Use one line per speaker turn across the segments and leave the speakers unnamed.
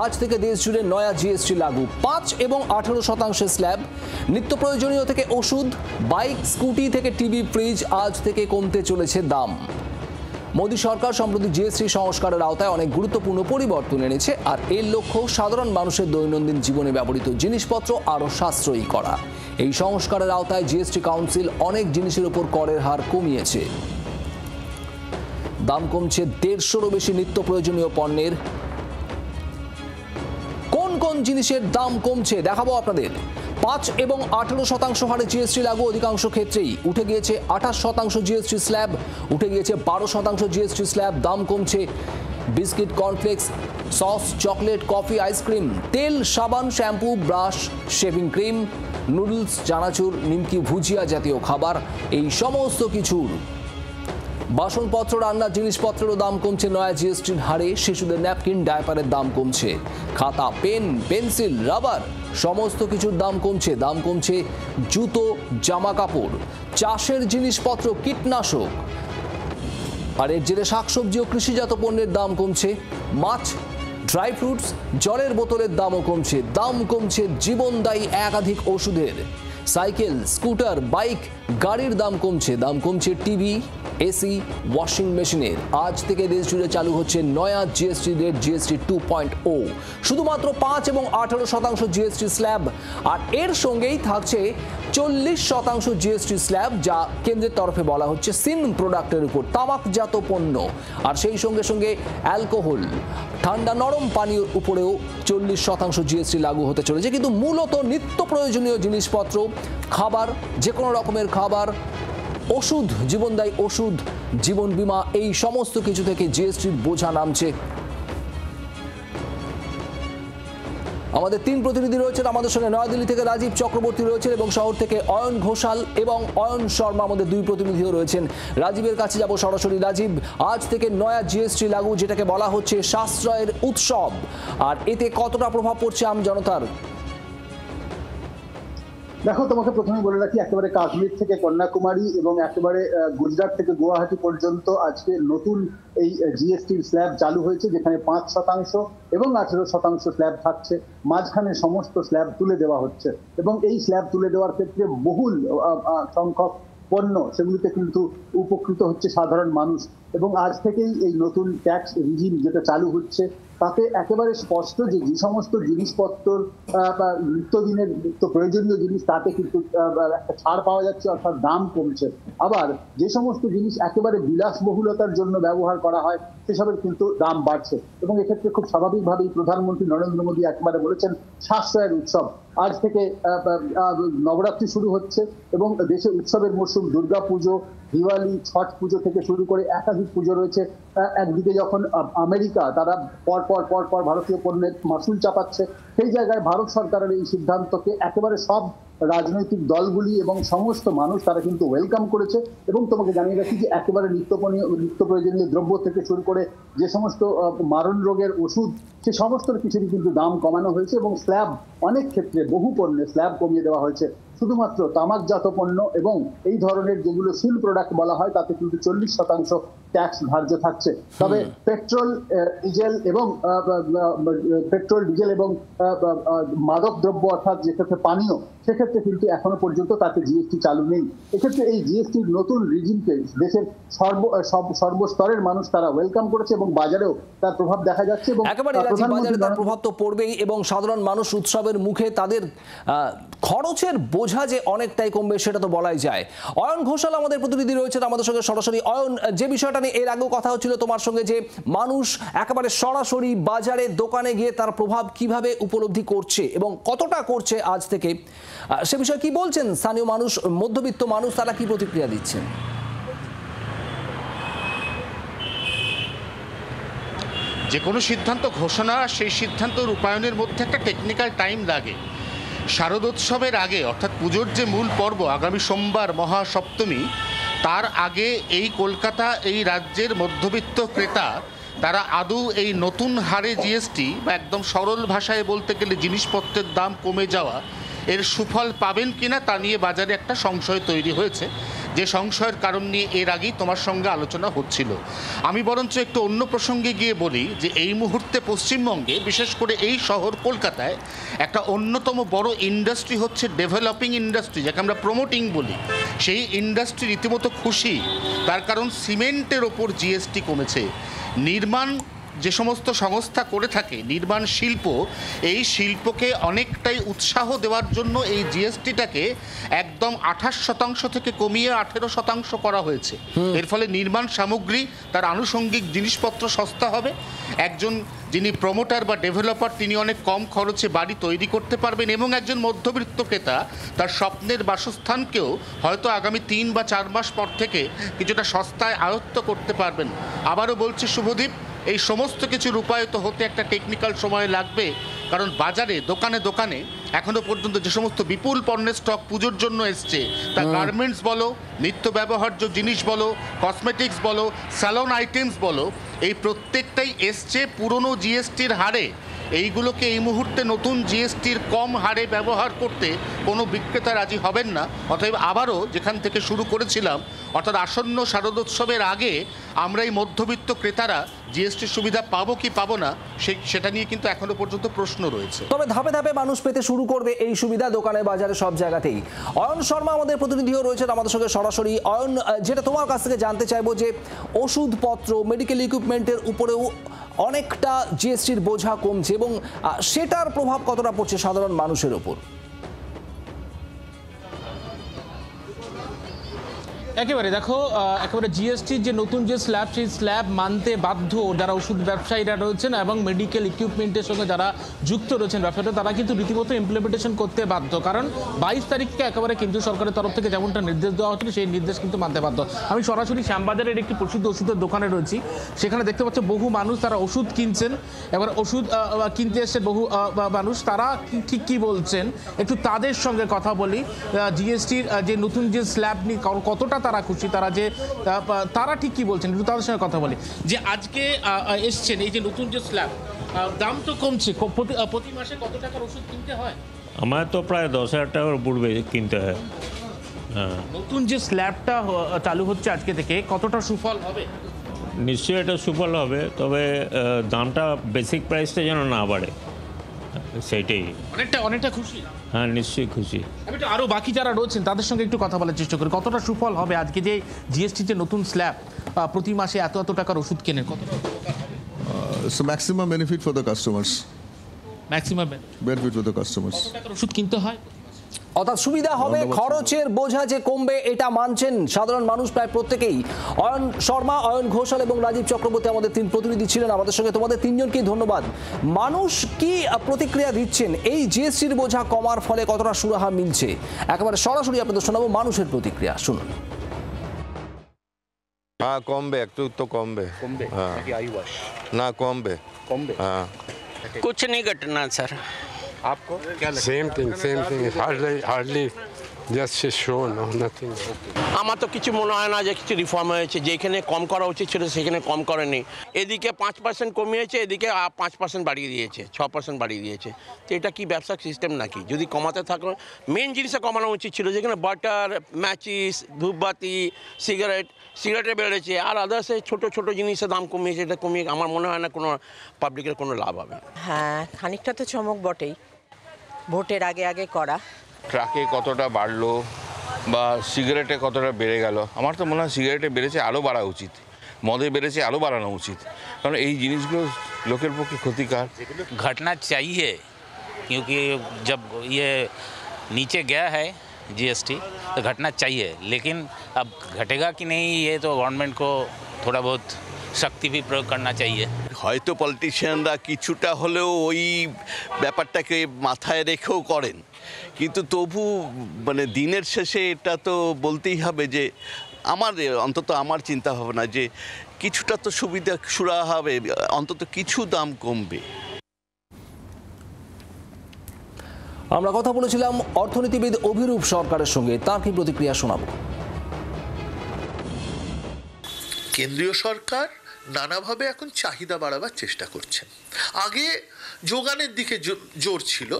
আজ থেকে দেশ জুড়ে নয়া জিএসটি লাগু। 5 এবং 18% স্ল্যাব। নিত্য প্রয়োজনীয় থেকে ওষুধ, বাইক, স্কুটি থেকে টিভি, ফ্রিজ আজ থেকে কমতে চলেছে দাম। মোদী সরকার সম্প্রতি জিএসটি সংস্কারের আওতায় অনেক গুরুত্বপূর্ণ পরিবর্তন এনেছে, আর এর লক্ষ্য সাধারণ মানুষের দৈনন্দিন জীবনে ব্যবহৃত জিনিসপত্র আরও সাশ্রয়ী করা। এই সংস্কারের আওতায় জিএসটি কাউন্সিল অনেক জিনিসের উপর করের হার কমিয়েছে। দাম কমছে 150-রও বেশি নিত্য প্রয়োজনীয় পণ্যের। কোন কোন জিনিসের দাম কমছে দেখাবো আপনাদের। 5 এবং 18% হারে জিএসটি লাগু। অধিকাংশ ক্ষেত্রেই উঠে গিয়েছে 28% জিএসটি স্ল্যাব, উঠে গিয়েছে 12% জিএসটি স্ল্যাব। দাম কমছে biscuit, cornflakes, sauce, chocolate, coffee, ice cream, তেল, সাবান, shampoo, brush, shaving cream, noodles, চানাচুর, নিমকি, ভুজিয়া জাতীয় খাবার, এই সমস্ত কিছুর। বাসনপত্র, রান্নার জিনিসপত্রেরও দাম কমছে নয়া জিএসটির হারে। শিশুদের ন্যাপকিন, ডায়পারের দাম কমছে। খাতা, পেন, পেন্সিল, রাবার সমস্ত কিছুর দাম কমছে। দাম কমছে জুতো, জামা কাপড়, চাষের জিনিসপত্র, কীটনাশক। আর এর জেরে শাকসবজি ও কৃষিজাত পণ্যের দাম কমছে। মাছ, ড্রাই ফ্রুটস, জলের বোতলের দামও কমছে। দাম কমছে জীবনদায়ী একাধিক ওষুধের। সাইকেল, স্কুটার, বাইক, গাড়ির দাম কমছে। দাম কমছে টিভি, এসি, ওয়াশিং মেশিনের। আজ থেকে দেশ জুড়ে চালু হচ্ছে নয়া জিএসটি রেট, জিএসটি 2.0। শুধুমাত্র 5 এবং 18% জিএসটি স্ল্যাব, আর এর সঙ্গেই থাকছে 40% জিএসটি স্ল্যাব, যা কেন্দ্রের তরফে বলা হচ্ছে সিন প্রোডাক্টের উপর, তামাকজাত পণ্য। আর সেই সঙ্গে সঙ্গে অ্যালকোহল, ঠান্ডা নরম পানীয়র উপরেও 40% জিএসটি লাগু হতে চলেছে। কিন্তু মূলত নিত্য প্রয়োজনীয় জিনিসপত্র, খাবার, যে কোনো রকমের খাবার, ওষুধ, জীবনদায়ী ওষুধ, জীবন বীমা, এই সমস্ত কিছু থেকে জিএসটির বোঝা নামছে। আমাদের 3 প্রতিনিধি রয়েছেন আমাদের সঙ্গে। নয়াদিল্লি থেকে রাজীব চক্রবর্তী রয়েছেন এবং শহর থেকে অয়ন ঘোষাল এবং অয়ন শর্মা, আমাদের 2 প্রতিনিধিও রয়েছেন। রাজীবের কাছে যাব সরাসরি। রাজীব, আজ থেকে নয়া জিএসটি লাগু, যেটাকে বলা হচ্ছে সাশ্রয়ের উৎসব, আর এতে কতটা প্রভাব পড়ছে আম জনতার?
দেখো, তোমাকে প্রথমে বলে রাখি, একেবারে কাশ্মীর থেকে কন্যাকুমারী এবং একেবারে গুজরাট থেকে গুয়াহাটি পর্যন্ত আজকে নতুন এই জিএসটির স্ল্যাব চালু হয়েছে, যেখানে 5% এবং 18% স্ল্যাব থাকছে। মাঝখানে সমস্ত স্ল্যাব তুলে দেওয়া হচ্ছে এবং এই স্ল্যাব তুলে দেওয়ার ক্ষেত্রে বহুল সংখ্যক পণ্য, সেগুলিতে কিন্তু উপকৃত হচ্ছে সাধারণ মানুষ। এবং আজ থেকেই এই নতুন ট্যাক্স রিজিম যেটা চালু হচ্ছে, তাতে একেবারে স্পষ্ট যে যে সমস্ত জিনিসপত্র নিত্যদিনের নিত্য প্রয়োজনীয় জিনিস, তাতে কিন্তু একটা ছাড় পাওয়া যাচ্ছে, অর্থাৎ দাম কমছে। আবার যে সমস্ত জিনিস একেবারে বিলাসবহুলতার জন্য ব্যবহার করা হয়, সেসবের কিন্তু দাম বাড়ছে। এবং এক্ষেত্রে খুব স্বাভাবিকভাবেই প্রধানমন্ত্রী নরেন্দ্র মোদী একবারে বলেছেন সাশ্রয়ের উৎসব। আজ থেকে নবরাত্রি শুরু হচ্ছে এবং দেশে উৎসবের মরশুম, দুর্গা পুজো, দিওয়ালি, ছট পুজো থেকে শুরু করে একাধিক পুজো রয়েছে। একদিকে যখন আমেরিকা তারা পর ভারতীয় পণ্যের মাসুল চাপাচ্ছে, সেই জায়গায় ভারত সরকারের এই সিদ্ধান্তকে একেবারে সব রাজনৈতিক দলগুলি এবং সমস্ত মানুষ তারা কিন্তু ওয়েলকাম করেছে। এবং তোমাকে জানিয়ে রাখি যে একেবারে নিত্য প্রয়োজনীয় দ্রব্য থেকে শুরু করে যে সমস্ত মারণ রোগের ওষুধ, সে সমস্ত কিছুরই কিন্তু দাম কমানো হয়েছে এবং স্ল্যাব, অনেক ক্ষেত্রে বহু পণ্যে স্ল্যাব কমিয়ে দেওয়া হয়েছে। শুধুমাত্র তামাকজাত পণ্য এবং এই ধরনের যেগুলো সিল প্রোডাক্ট বলা হয়, তাতে কিন্তু 40% ট্যাক্স ধার্য থাকছে। তবে পেট্রোল, ডিজেল এবং মাদক দ্রব্য, অর্থাৎ যেক্ষেত্রে পানীয়, সেক্ষেত্রে কিন্তু এখনো পর্যন্ত তাতে জিএসটি চালু নেই। এক্ষেত্রে এই জিএসটির নতুন রিজিমকে দেশের সর্বস্তরের মানুষ তারা ওয়েলকাম করেছে এবং বাজারেও তার প্রভাব দেখা যাচ্ছে। এবং
একেবারে বাজারে তার প্রভাব তো পড়বেই, এবং সাধারণ মানুষ উৎসবের মুখে তাদের খরচের বোঝা যে অনেকটাই কমবে, সেটা তো বলাই যায়। অয়ন ঘোষাল আমাদের প্রতিনিধি রয়েছেন আমাদের সঙ্গে সরাসরি। অয়ন, যে বিষয়টা নিয়ে এর আগেও কথা হচ্ছিল তোমার সঙ্গে, যে মানুষ একেবারে সরাসরি বাজারে, দোকানে গিয়ে তার প্রভাব কিভাবে উপলব্ধি করছে এবং কতটা করছে আজ থেকে, সে বিষয়ে কি বলছেন স্থানীয় মানুষ, মধ্যবিত্ত মানুষ, তারা কি প্রতিক্রিয়া দিচ্ছেন?
যে কোনো সিদ্ধান্ত ঘোষণা, সেই সিদ্ধান্ত রূপায়ণের মধ্যে একটা টেকনিক্যাল টাইম লাগে। শারদোৎসবের আগে, অর্থাৎ পুজোর যে মূল পর্ব আগামী সোমবার মহাসপ্তমী, তার আগে এই কলকাতা, এই রাজ্যের মধ্যবিত্ত ক্রেতা তারা আদৌ এই নতুন হারে জিএসটি বা একদম সরল ভাষায় বলতে গেলে জিনিসপত্রের দাম কমে যাওয়া, এর সুফল পাবেন কিনা তা নিয়ে বাজারে একটা সংশয় তৈরি হয়েছে। যে সংশয়ের কারণ নিয়ে এর আগেই তোমার সঙ্গে আলোচনা হচ্ছিল। আমি বরঞ্চ একটু অন্য প্রসঙ্গে গিয়ে বলি যে এই মুহূর্তে পশ্চিমবঙ্গে বিশেষ করে এই শহর কলকাতায় একটা অন্যতম বড় ইন্ডাস্ট্রি হচ্ছে ডেভেলপিং ইন্ডাস্ট্রি, যাকে আমরা প্রমোটিং বলি। সেই ইন্ডাস্ট্রি রীতিমতো খুশি, তার কারণ সিমেন্টের ওপর জিএসটি কমেছে। নির্মাণ যে সমস্ত সংস্থা করে থাকে, নির্মাণ শিল্প, এই শিল্পকে অনেকটাই উৎসাহ দেওয়ার জন্য এই জিএসটিটাকে একদম 28% থেকে কমিয়ে 18% করা হয়েছে। এর ফলে নির্মাণ সামগ্রী, তার আনুষঙ্গিক জিনিসপত্র সস্তা হবে। একজন যিনি প্রমোটার বা ডেভেলপার তিনি অনেক কম খরচে বাড়ি তৈরি করতে পারবেন, এবং একজন মধ্যবিত্ত ক্রেতা তার স্বপ্নের বাসস্থানকেও হয়তো আগামী 3 বা 4 মাস পর থেকে কিছুটা সস্তায় আয়ত্ত করতে পারবেন। আবারও বলছি শুভদীপ, এই সমস্ত কিছু রূপায়িত হতে একটা টেকনিক্যাল সময় লাগবে, কারণ বাজারে দোকানে দোকানে এখনো পর্যন্ত যে সমস্ত বিপুল পণ্যের স্টক পুজোর জন্য এসছে, তা গার্মেন্টস বলো, নিত্য ব্যবহার্য জিনিস বলো, কসমেটিক্স বলো, স্যালন আইটেমস বলো, এই প্রত্যেকটাই এসছে পুরনো জিএসটির হারে। এইগুলোকে এই মুহূর্তে নতুন জিএসটির কম হারে ব্যবহার করতে কোনো বিক্রেতা রাজি হবেন না। অতএব আবারও যেখান থেকে শুরু করেছিলাম, অর্থাৎ আসন্ন শারদোৎসবের আগে আমরা এই মধ্যবিত্ত ক্রেতারা জিএসটির সুবিধা পাবো কি পাবো না, সেটা নিয়ে কিন্তু এখনো পর্যন্ত প্রশ্ন রয়েছে।
তবে ধাপে ধাপে মানুষ পেতে শুরু করবে এই সুবিধা, দোকানে বাজারে সব জায়গাতেই। অয়ন শর্মা আমাদের প্রতিনিধিও রয়েছেন আমাদের সঙ্গে সরাসরি। অয়ন, যেটা তোমার কাছ থেকে জানতে চাইবো যে ওষুধপত্র, মেডিকেল ইকুইপমেন্টের উপরেও অনেকটা জিএসটির বোঝা কমছে, এবং সেটার প্রভাব কতটা পড়ছে সাধারণ মানুষের ওপর?
একেবারে দেখো, একেবারে জিএসটির যে নতুন যে স্ল্যাব, সেই স্ল্যাব মানতে বাধ্য যারা ওষুধ ব্যবসায়ীরা রয়েছেন এবং মেডিকেল ইকুইপমেন্টের সঙ্গে যারা যুক্ত রয়েছেন ব্যবসাটা, তারা কিন্তু রীতিমতো ইমপ্লিমেন্টেশন করতে বাধ্য। কারণ 22 তারিখকে একেবারে কেন্দ্রীয় সরকারের তরফ থেকে যেমনটা নির্দেশ দেওয়া হচ্ছিল, সেই নির্দেশ কিন্তু মানতে বাধ্য। আমি সরাসরি শ্যামবাজারের একটি প্রসিদ্ধ ওষুধের দোকানে রয়েছি, সেখানে দেখতে পাচ্ছি বহু মানুষ তারা ওষুধ কিনছেন। এবার ওষুধ কিনতে এসছে বহু মানুষ, তারা ঠিক কী বলছেন একটু তাদের সঙ্গে কথা বলি। জিএসটির যে নতুন যে স্ল্যাব নিয়ে কতটা তারা খুশি, তারা ঠিক কি বলছেন একটু তাদের সঙ্গে কথা বলি। যে আজকে এসছেন এই যে নতুন যে স্ল্যাব, দাম তো কমছে, প্রতি মাসে কত টাকার ওষুধ কিনতে হয়?
আমার তো প্রায় 10,000 টাকার পূর্বে কিনতে হয়। হ্যাঁ,
নতুন যে স্ল্যাবটা চালু হচ্ছে আজকে থেকে, কতটা সুফল হবে?
নিশ্চয়ই এটা সুফল হবে, তবে দামটা বেসিক প্রাইসটা যেন না বাড়ে, সেইটাই।
অনেকটা খুশি?
হ্যাঁ, নিশ্চয়ই খুশি।
আমি তো আরও বাকি যারা রয়েছেন তাদের সঙ্গে একটু কথা বলার চেষ্টা করি, কতটা সুফল হবে আজকে যে জিএসটি যে নতুন স্ল্যাব, প্রতি মাসে এত টাকার ওষুধ কেনেন, কতটা উপকার হবে?
So maximum benefit for the customers.
Maximum
Benefit for the customers.
কত টাকার ওষুধ কিনতে হয়?
অর্থাৎ সুবিধা হবে, খরচের বোঝা যে কমবে এটা মানছেন সাধারণ মানুষ প্রায় প্রত্যেকেই। অয়ন শর্মা, অয়ন ঘোষাল এবং রাজীব চক্রবর্তী আমাদের 3 প্রতিনিধি ছিলেন আমাদের সঙ্গে। তোমাদের 3জনকেই ধন্যবাদ। মানুষ কি প্রতিক্রিয়া দিচ্ছেন, এই জিএসটির বোঝা কমার ফলে কতটা সুরাহা মিলছে, একেবারে সরাসরি আপনাদের শোনাবো মানুষের প্রতিক্রিয়া, শুনুন।
हाँ कॉम्बे একটু তো কমবে না কমবে हाँ
कुछ नहीं घटना सर।
आपको क्या लगता
Same thing. Hardly just show, no, nothing.
আমার তো কিছু মনে হয় না যে কিছু রিফর্ম হয়েছে, যেখানে কম করা উচিত ছিল সেখানে কম করেনি। এদিকে 5% কমিয়েছে, এদিকে 5% বাড়িয়ে দিয়েছে, 6% বাড়িয়ে দিয়েছে। তো এটা কি ব্যবসা সিস্টেম নাকি? যদি কমাতে থাকো, মেন জিনিসটা কমানো উচিত ছিল, যেখানে বাটার, ম্যাচিস, ধূপবাতি, সিগারেটে বেড়েছে, আর আদার্সে ছোট জিনিসের দাম কমিয়েছে। এটা কমিয়ে আমার মনে হয় না কোনো পাবলিকের কোনো লাভ হবে।
হ্যাঁ, খানিকটা তো চমক বটেই, ভোটের আগে করা।
ট্রাকে কতটা বাড়লো বা সিগারেটে কতটা বেড়ে গেল, আমার তো মনে হয় সিগারেটে বেড়েছে আরও বাড়া উচিত, মদে বেড়েছে আরও বাড়ানো উচিত, কারণ এই জিনিসগুলো লোকের পক্ষে ক্ষতিকার।
घटना चाहिए क्योंकि जब ये नीचे गया है जीएसटी तो घटना चाहिए, लेकिन अब घटेगा कि नहीं ये तो गवर्नमेंट को थोड़ा बहुत शक्ति भी प्रयोग करना चाहिए।
হয়তো পলিটিশিয়ানরা কিছুটা হলেও ওই ব্যাপারটাকে মাথায় রেখেও করেন, কিন্তু তবু মানে দিনের শেষে এটা তো বলতেই হবে যে অন্তত আমার চিন্তা ভাবনা যে কিছুটা তো সুরাহা হবে, অন্তত কিছু দাম কমবে।
আমরা কথা বলেছিলাম অর্থনীতিবিদ অভিরূপ সরকারের সঙ্গে, তার কি প্রতিক্রিয়া শোনাবো।
কেন্দ্রীয় সরকার নানাভাবে এখন চাহিদা বাড়াবার চেষ্টা করছেন। আগে যোগানের দিকে জোর ছিল,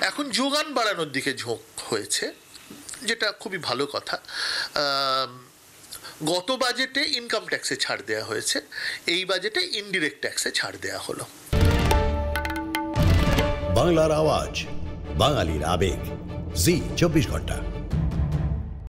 এখন যোগান বাড়ানোর দিকে ঝোঁক হয়েছে। যেটা খুবই ভালো কথা। গত বাজেটে ইনকাম ট্যাক্সে ছাড় দেওয়া হয়েছে, এই বাজেটে ইনডিরেক্ট ট্যাক্সে ছাড় দেওয়া হলো।
বাংলার আওয়াজ, বাঙালির আবেগ, জি 24 ঘন্টা।